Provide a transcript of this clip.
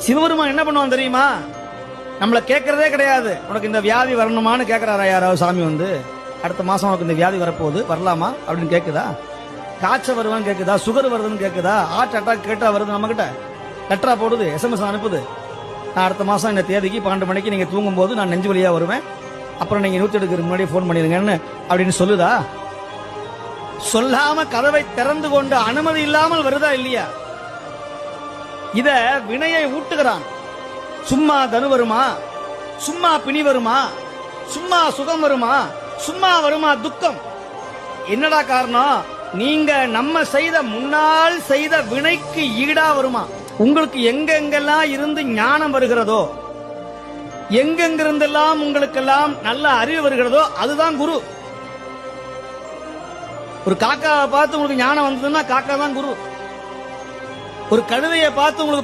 சிவபெருமான் என்ன பண்ணுவான் தெரியுமா? நம்மள கேட்கறதே கிடையாது. உனக்கு இந்த வியாதி வரணுமான்னு கேட்கிறாரா யாராவது சாமி வந்து? அடுத்த மாசம் உனக்கு இந்த வியாதி வரப்போகுது, வரலாமா அப்படின்னு கேட்குதா? காய்ச்சல் வருவான்னு கேட்குதா? சுகர் வருதுன்னு கேட்குதா? ஹார்ட் அட்டாக் கேட்டா வருது நம்ம கிட்ட? லெட்டரா போடுது, SMS அனுப்புது. நான் அடுத்த மாசம் இந்த தேதிக்கு 12 மணிக்கு நீங்க தூங்கும் போது நான் நெஞ்சு வழியா வருவேன், அப்புறம் நீங்க 108க்கு முன்னாடியே போன் பண்ணிருங்கன்னு அப்படின்னு சொல்லுதா? சொல்லாம கதவை திறந்து கொண்டு அனுமதி இல்லாமல் வருதா இல்லையா? இத வினையை ஊட்டுகிறான். சும்மா தனு வருமா? சும்மா பிணி வருமா? சும்மா சுகம் வருமா? சும்மா வருமா துக்கம்? என்னடா காரணம்? நீங்க நம்ம செய்த முன்னால் செய்த வினைக்கு ஈடா வருமா? உங்களுக்கு எங்கெங்கெல்லாம் இருந்து ஞானம் வருகிறதோ, எங்கெங்கிருந்தெல்லாம் உங்களுக்கெல்லாம் நல்ல அறிவு வருகிறதோ அதுதான் குரு. ஒரு காக்காவை பார்த்து உங்களுக்கு ஞானம் வந்ததுன்னா காக்கா தான் குரு. ஒரு கழுதையை பார்த்து உங்களுக்கு